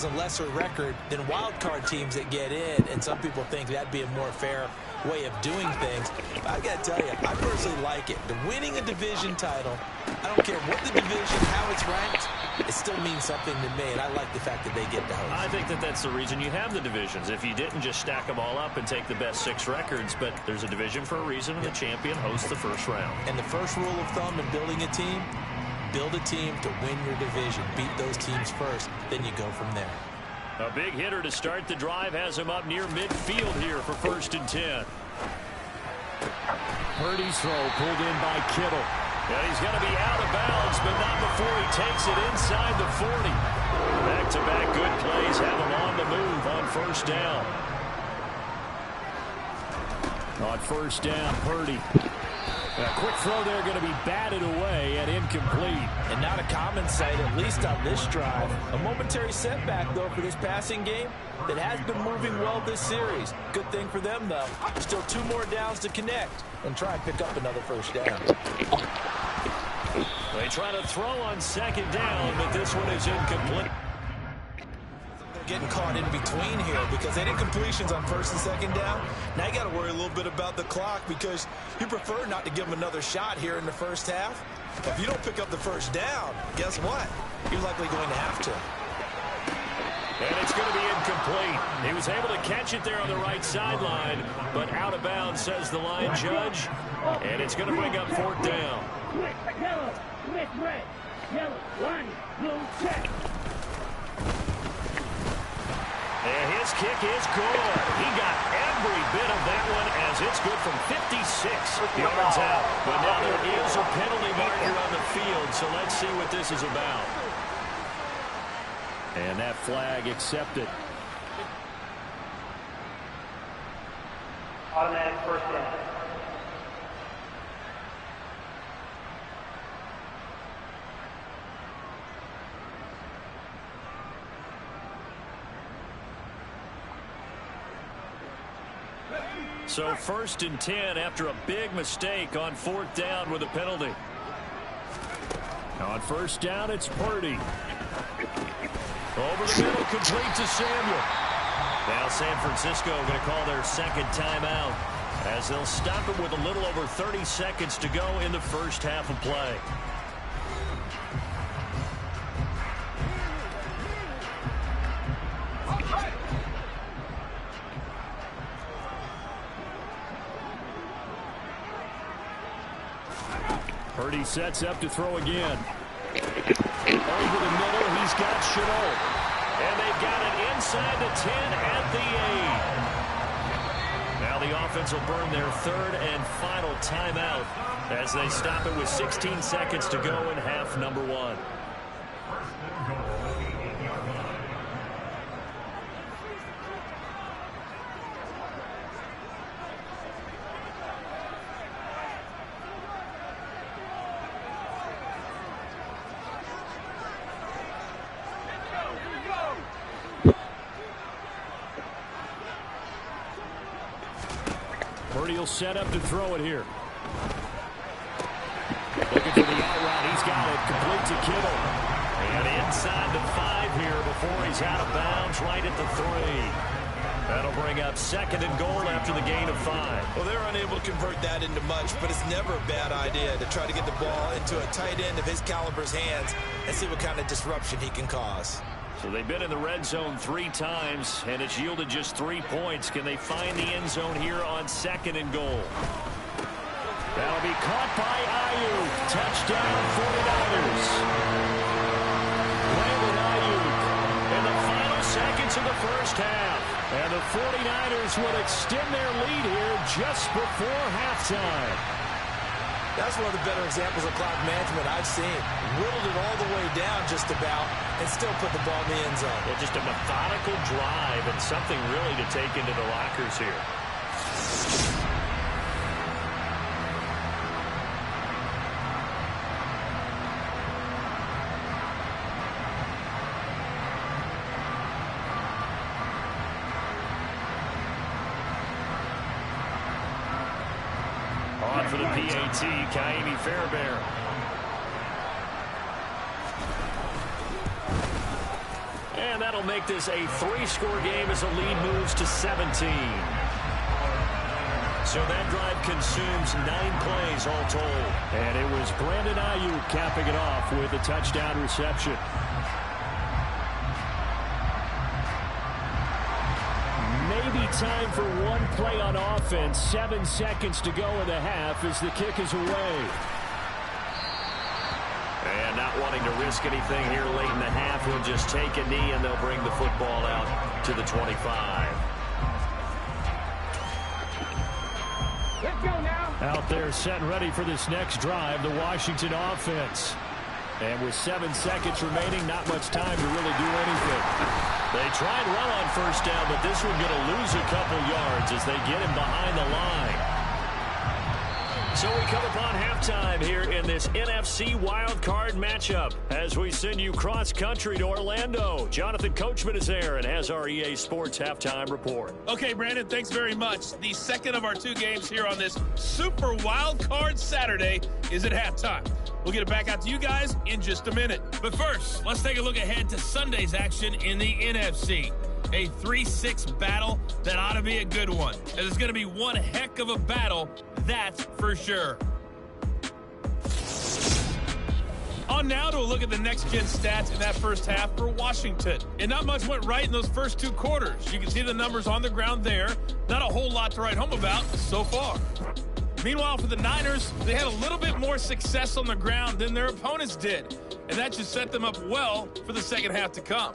has a lesser record than wildcard teams that get in, and some people think that'd be a more fair way of doing things. But I got to tell you, I personally like it. The winning a division title, I don't care what the division, how it's ranked, it still means something to me, and I like the fact that they get to host. I think that that's the reason you have the divisions. If you didn't just stack them all up and take the best 6 records, but there's a division for a reason, and the champion hosts the first round. And the first rule of thumb in building a team, build a team to win your division. Beat those teams first, then you go from there. A big hitter to start the drive has him up near midfield here for 1st and 10. Purdy's throw pulled in by Kittle. And he's going to be out of bounds, but not before he takes it inside the 40. Back-to-back good plays have him on the move on 1st down. On 1st down, Purdy. A quick throw there going to be batted away and incomplete. And not a common sight, at least on this drive. A momentary setback, though, for this passing game that has been moving well this series. Good thing for them, though. Still 2 more downs to connect and try and pick up another 1st down. They try to throw on 2nd down, but this one is incomplete. Getting caught in between here because they did completions on 1st and 2nd down. Now you got to worry a little bit about the clock because you prefer not to give them another shot here in the 1st half. If you don't pick up the 1st down, guess what? You're likely going to have to. And it's going to be incomplete. He was able to catch it there on the right sideline, but out of bounds, says the line judge. And it's going to bring up 4th down. Red, yellow, red, yellow, line, blue, check. And his kick is good. He got every bit of that one as it's good from 56 yards out. But now there is a penalty marker on the field, so let's see what this is about. And that flag accepted. Automatic 1st down. So 1st and 10 after a big mistake on 4th down with a penalty. On 1st down, it's Purdy. Over the middle, complete to Samuel. Now San Francisco going to call their 2nd timeout as they'll stop it with a little over 30 seconds to go in the 1st half of play. Purdy sets up to throw again. Over the middle, he's got Shenault. And they've got it inside the 10 at the 8. Now the offense will burn their 3rd and final timeout as they stop it with 16 seconds to go in half number 1. Purdy will set up to throw it here. Looking for the out route. He's got it. Complete to Kittle. And inside the 5 here before he's out of bounds right at the 3. That'll bring up 2nd and goal after the gain of 5. Well, they're unable to convert that into much, but it's never a bad idea to try to get the ball into a tight end of his caliber's hands and see what kind of disruption he can cause. So they've been in the red zone 3 times, and it's yielded just 3 points. Can they find the end zone here on 2nd and goal? That'll be caught by Ayuk. Touchdown 49ers. Brandon Ayuk in the final seconds of the 1st half. And the 49ers will extend their lead here just before halftime. That's one of the better examples of clock management I've seen. Whittled it all the way down just about and still put the ball in the end zone. Yeah, just a methodical drive and something really to take into the lockers here. On for the PAT, Kaimi Fairbairn. And And that'll make this a 3-score game as the lead moves to 17. So that drive consumes 9 plays all told. And it was Brandon Ayuk capping it off with a touchdown reception. Maybe time for one play on offense. 7 seconds to go in the half as the kick is away. And not wanting to risk anything here late in the half, he'll just take a knee and they'll bring the football out to the 25. Let's go now. Out there set and ready for this next drive, the Washington offense. And with 7 seconds remaining, not much time to really do anything. They tried well on first down, but this one going to lose a couple yards as they get him behind the line. So we come upon halftime here in this NFC wildcard matchup as we send you cross-country to Orlando. Jonathan Coachman is there and has our EA Sports halftime report. Okay, Brandon, thanks very much. The second of our 2 games here on this Super Wildcard Saturday is at halftime. We'll get it back out to you guys in just a minute. But first, let's take a look ahead to Sunday's action in the NFC. A 3-6 battle that ought to be a good one. And it's going to be one heck of a battle, that's for sure. On now to a look at the next-gen stats in that first half for Washington. And not much went right in those first 2 quarters. You can see the numbers on the ground there. Not a whole lot to write home about so far. Meanwhile, for the Niners, they had a little bit more success on the ground than their opponents did. And that should set them up well for the second half to come.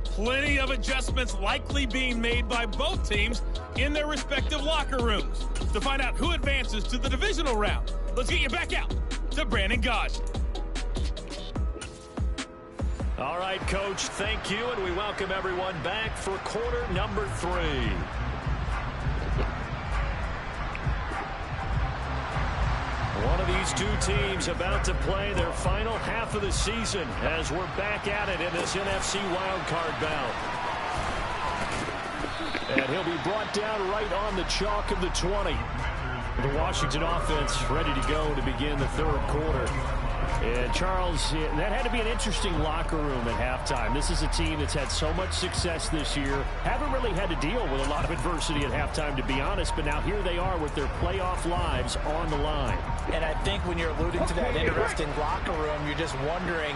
Plenty of adjustments likely being made by both teams in their respective locker rooms. To find out who advances to the divisional round, let's get you back out to Brandon Gosch. All right, Coach, thank you, and we welcome everyone back for quarter number 3. One of these 2 teams about to play their final half of the season as we're back at it in this NFC wildcard bout. And he'll be brought down right on the chalk of the 20. The Washington offense ready to go to begin the 3rd quarter. And Charles, that had to be an interesting locker room at halftime. This is a team that's had so much success this year. Haven't really had to deal with a lot of adversity at halftime, to be honest. But now here they are with their playoff lives on the line. And I think when you're alluding to that interesting locker room, you're just wondering,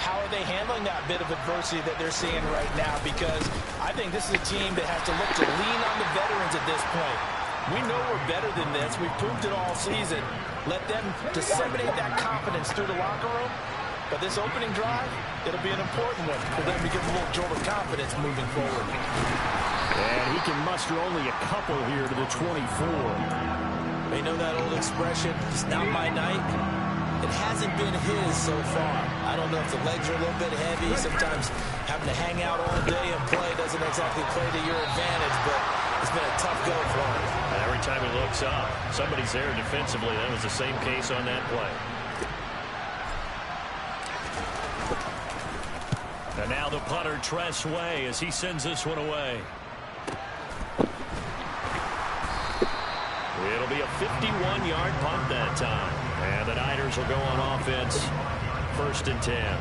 how are they handling that bit of adversity that they're seeing right now? Because I think this is a team that has to look to lean on the veterans at this point. We know we're better than this. We've proved it all season. Let them disseminate that confidence through the locker room. But this opening drive, it'll be an important one for them to give a little jolt of confidence moving forward. And he can muster only a couple here to the 24. You know that old expression, it's not my night. It hasn't been his so far. I don't know if the legs are a little bit heavy. Sometimes having to hang out all day and play doesn't exactly play to your advantage, but it's been a tough go for him. And every time he looks up, somebody's there defensively. That was the same case on that play. And now the punter, Tress Way, as he sends this one away. It'll be a 51-yard punt that time. And the Niners will go on offense, 1st and 10.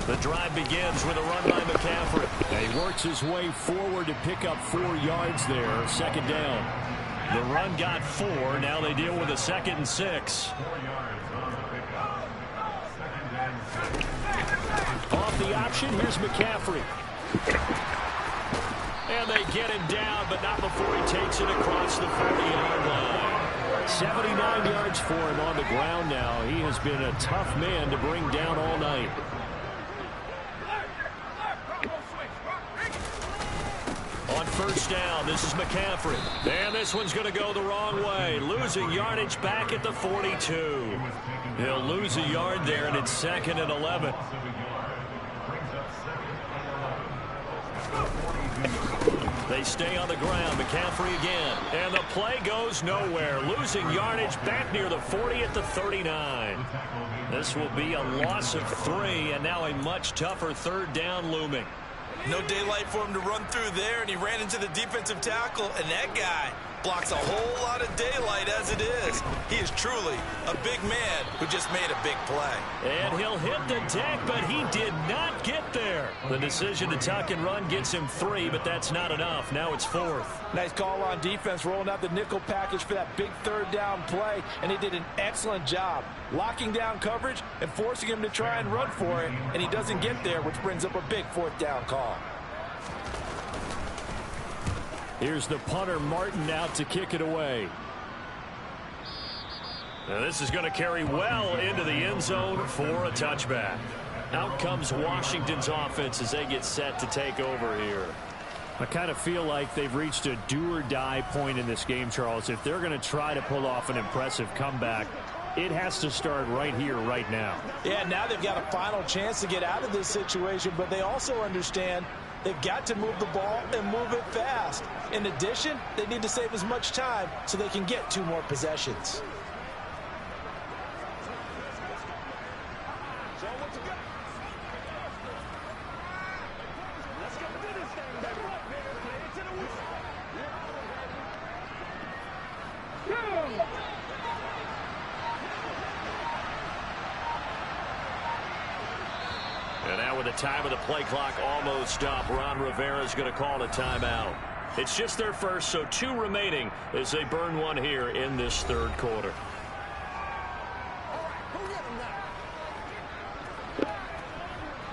The drive begins with a run by McCaffrey. And he works his way forward to pick up 4 yards there, 2nd down. The run got 4. Now they deal with a 2nd and 6. Off the option, here's McCaffrey. And they get him down, but not before he takes it across the 40-yard line. 79 yards for him on the ground now. He has been a tough man to bring down all night. On 1st down, this is McCaffrey. And this one's going to go the wrong way. Losing yardage back at the 42. He'll lose a yard there, and it's 2nd and 11. They stay on the ground. McCaffrey again. And the play goes nowhere. Losing yardage back near the 40 at the 39. This will be a loss of 3, and now a much tougher 3rd down looming. No daylight for him to run through there, and he ran into the defensive tackle, and that guy, Blocks a whole lot of daylight as it is. He is truly a big man who just made a big play. And he'll hit the deck, but he did not get there. The decision to tuck and run gets him 3, but that's not enough. Now it's 4th. Nice call on defense, rolling out the nickel package for that big third down play, and he did an excellent job locking down coverage and forcing him to try and run for it, and he doesn't get there, which brings up a big 4th down call. Here's the punter, Martin, out to kick it away. Now this is going to carry well into the end zone for a touchback. Out comes Washington's offense as they get set to take over here. I kind of feel like they've reached a do-or-die point in this game, Charles. If they're going to try to pull off an impressive comeback, it has to start right here, right now. Yeah, now they've got a final chance to get out of this situation, but they also understand they've got to move the ball and move it fast. In addition, they need to save as much time so they can get 2 more possessions. And now with the time of the play clock almost up, Ron Rivera's going to call a timeout. It's just their first, so 2 remaining as they burn 1 here in this 3rd quarter.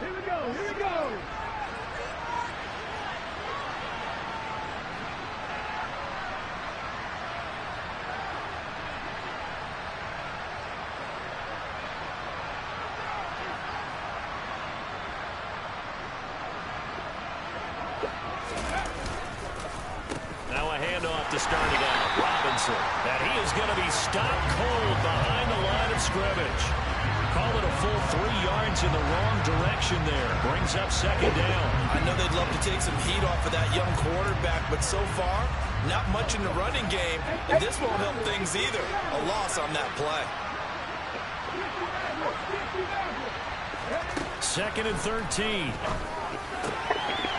Here we go, here we go. To start it out, Robinson. And he is going to be stopped cold behind the line of scrimmage. Call it a full 3 yards in the wrong direction there. Brings up 2nd down. I know they'd love to take some heat off of that young quarterback, but so far, not much in the running game, and this won't help things either. A loss on that play. 2nd and 13.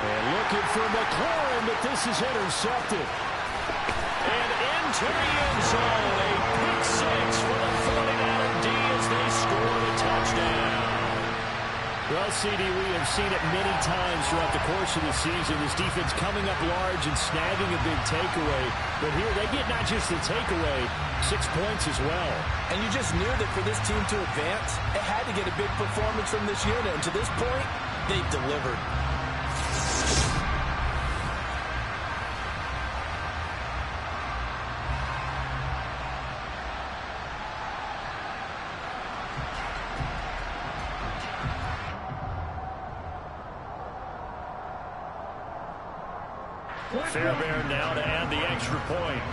And looking for McLaurin, but this is intercepted. And into the end zone, a pick 6 for the 49er D as they score the touchdown. Well, CD, we have seen it many times throughout the course of the season. This defense coming up large and snagging a big takeaway. But here they get not just the takeaway, 6 points as well. And you just knew that for this team to advance, it had to get a big performance from this unit. And to this point, they've delivered. Fairbairn now to add the extra point.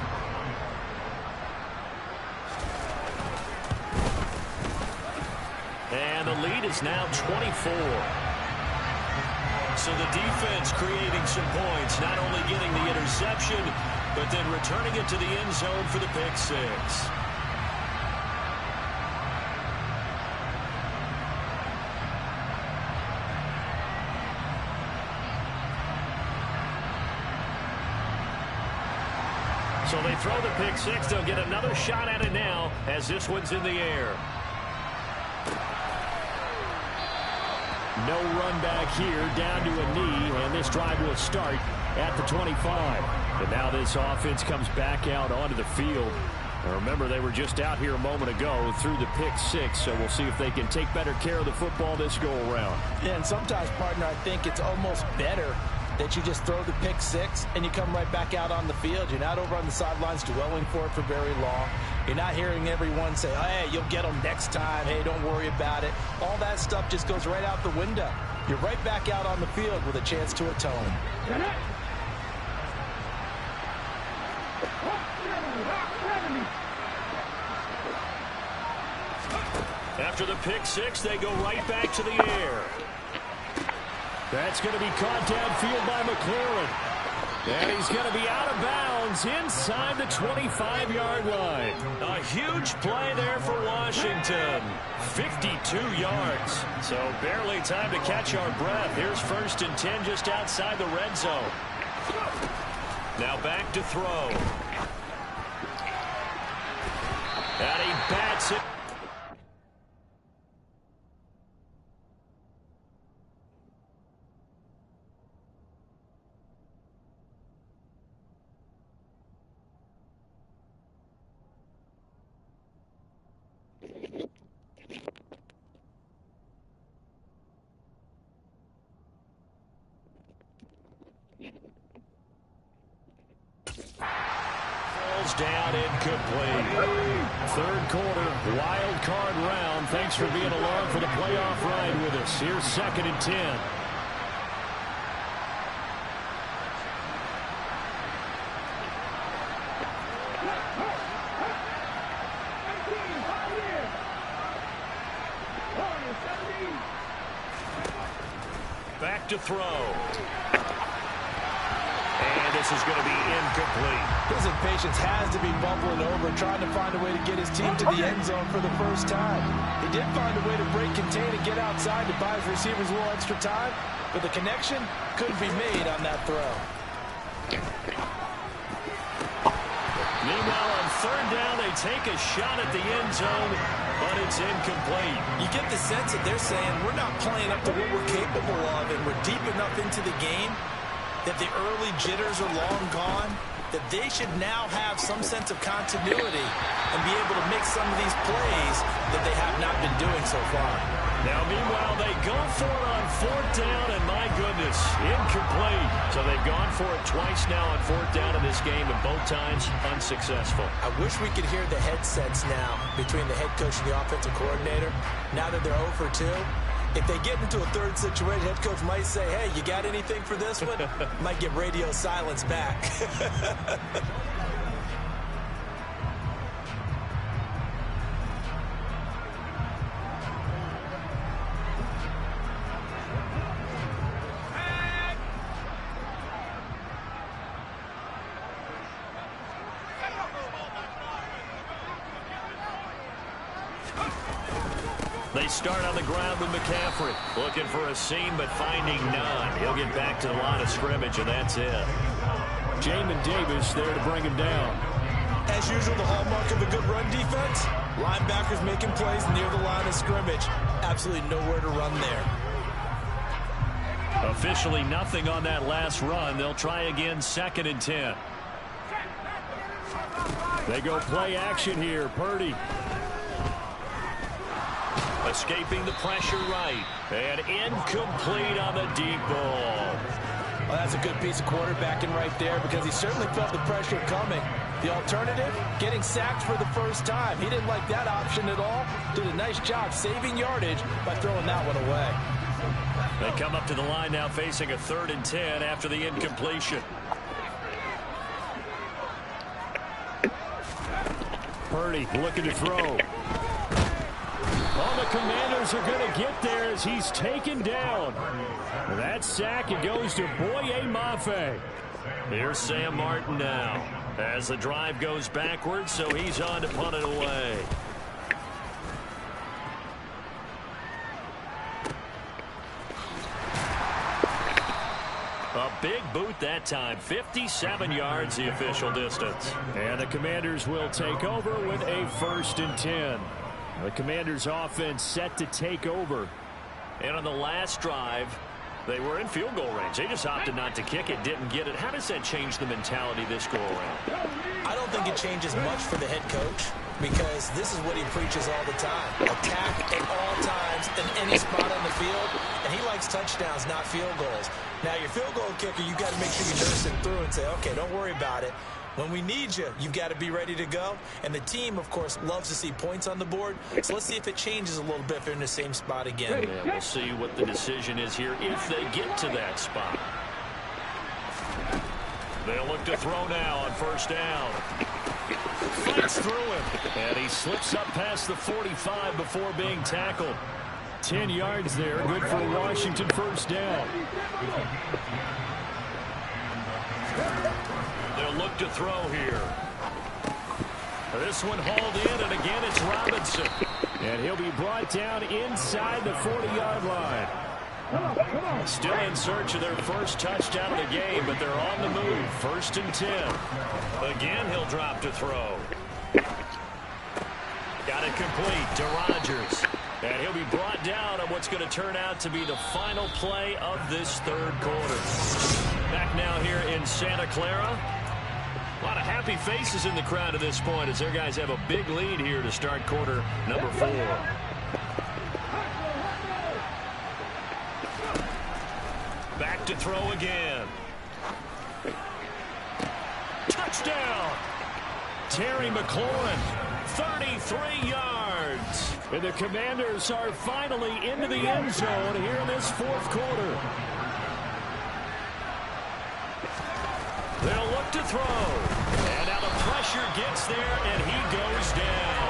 And the lead is now 24. So the defense creating some points, not only getting the interception, but then returning it to the end zone for the pick 6. So they throw the pick 6. They'll get another shot at it now as this one's in the air. No run back here, down to a knee, and this drive will start at the 25. And now this offense comes back out onto the field. Now remember, they were just out here a moment ago through the pick 6, so we'll see if they can take better care of the football this go-around. Yeah, and sometimes, partner, I think it's almost better that you just throw the pick 6 and you come right back out on the field. You're not over on the sidelines dwelling for it for very long. You're not hearing everyone say, hey, you'll get them next time. Hey, don't worry about it. All that stuff just goes right out the window. You're right back out on the field with a chance to atone. After the pick 6, they go right back to the air. That's going to be caught downfield by McLaurin. And he's going to be out of bounds inside the 25-yard line. A huge play there for Washington. 52 yards. So barely time to catch our breath. Here's 1st and 10 just outside the red zone. Now back to throw. bats it. Down incomplete. Third quarter, wild card round. Thanks for being along for the playoff ride with us. Here's 2nd and 10. Back to throw. And this is going to be incomplete. His impatience has to be bubbling over, trying to find a way to get his team to the end zone for the first time. He did find a way to break contain and get outside to buy his receivers a little extra time, but the connection couldn't be made on that throw. Meanwhile, on 3rd down, they take a shot at the end zone, but it's incomplete. You get the sense that they're saying we're not playing up to what we're capable of, and we're deep enough into the game that the early jitters are long gone, that they should now have some sense of continuity and be able to make some of these plays that they have not been doing so far. Now, meanwhile, they go for it on 4th down, and my goodness, incomplete. So they've gone for it twice now on 4th down in this game, and both times unsuccessful. I wish we could hear the headsets now between the head coach and the offensive coordinator. Now that they're 0 for 2, if they get into a third situation, head coach might say, hey, you got anything for this one? Might get radio silence back. They start on the ground with McCaffrey. Looking for a seam, but finding none. He'll get back to the line of scrimmage, and that's it. Jamin Davis there to bring him down. As usual, the hallmark of a good run defense, linebackers making plays near the line of scrimmage. Absolutely nowhere to run there. Officially nothing on that last run. They'll try again, 2nd and 10. They go play action here. Purdy. Escaping the pressure right. And incomplete on the deep ball. Well, that's a good piece of quarterbacking right there because he certainly felt the pressure coming. The alternative, getting sacked for the first time. He didn't like that option at all. Did a nice job saving yardage by throwing that one away. They come up to the line now facing a 3rd and 10 after the incompletion. Purdy looking to throw. Oh, the Commanders are going to get there as he's taken down. That sack, it goes to Boye Mafe. Here's Sam Martin now as the drive goes backwards, so he's on to punt it away. A big boot that time, 57 yards the official distance. And the Commanders will take over with a 1st and 10. The Commanders' offense set to take over. And on the last drive, they were in field goal range. They just opted not to kick it, didn't get it. How does that change the mentality this go around? I don't think it changes much for the head coach because this is what he preaches all the time. Attack at all times in any spot on the field, and he likes touchdowns, not field goals. Now, your field goal kicker, you've got to make sure you nurse him through and say, okay, don't worry about it. When we need you, you've got to be ready to go. And the team, of course, loves to see points on the board. So let's see if it changes a little bit if they're in the same spot again. Yeah, we'll see what the decision is here if they get to that spot. They'll look to throw now on 1st down. Fights through him. And he slips up past the 45 before being tackled. 10 yards there. Good for Washington 1st down. They'll look to throw here. This one hauled in, and again it's Robinson. And he'll be brought down inside the 40-yard line. Still in search of their first touchdown of the game, but they're on the move. 1st and 10. Again, he'll drop to throw. Got it complete to Rodgers. And he'll be brought down on what's going to turn out to be the final play of this third quarter. Back now here in Santa Clara. A lot of happy faces in the crowd at this point as their guys have a big lead here to start quarter number 4. Back to throw again. Touchdown! Terry McLaurin, 33 yards. And the Commanders are finally into the end zone here in this fourth quarter. They'll look to throw. And now the pressure gets there, and he goes down.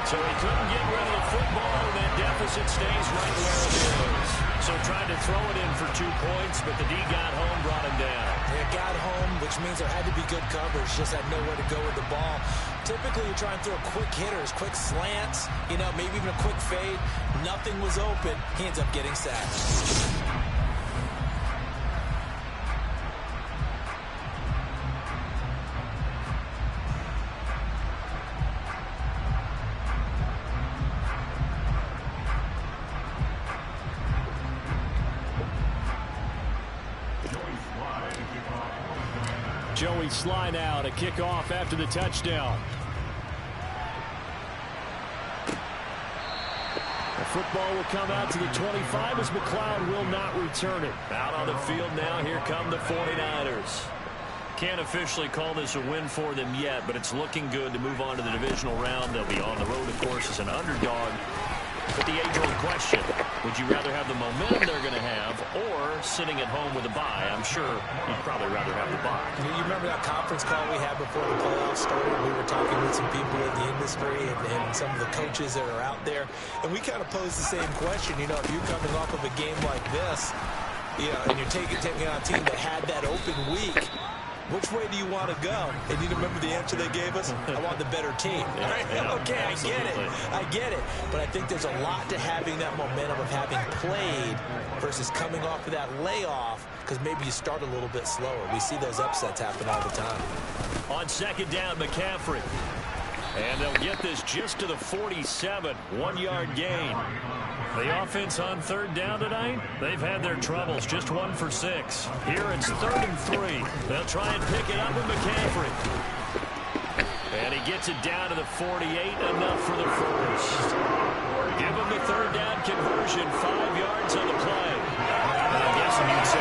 So he couldn't get rid of the football, and that deficit stays right where it is. So trying to throw it in for 2 points, but the D got home, brought him down. It got home, which means there had to be good coverage, just had nowhere to go with the ball. Typically, you try and throw quick hitters, quick slants, maybe even a quick fade. Nothing was open. He ends up getting sacked. Joey Sly now to kick off after the touchdown. The football will come out to the 25 as McLeod will not return it. Out on the field now, here come the 49ers. Can't officially call this a win for them yet, but it's looking good to move on to the divisional round. They'll be on the road, of course, as an underdog. But the age-old question, would you rather have the momentum they're going to have or sitting at home with a bye? I'm sure you'd probably rather have the bye. You remember that conference call we had before the playoffs started? We were talking with some people in the industry and some of the coaches that are out there. And we kind of posed the same question. If you're coming off of a game like this, and you're taking on a team that had that open week, which way do you want to go? And you remember the answer they gave us? I want the better team. Okay, absolutely. I get it. But I think there's a lot to having that momentum of having played versus coming off of that layoff, because maybe you start a little bit slower. We see those upsets happen all the time. On second down, McCaffrey. And they'll get this just to the 47. 1-yard gain. The offense on third down tonight, they've had their troubles. Just 1 for 6. Here it's 3rd and 3. They'll try and pick it up with McCaffrey. And he gets it down to the 48. Enough for the first. Give him the third down conversion. 5 yards on the play. I'm guessing you'd say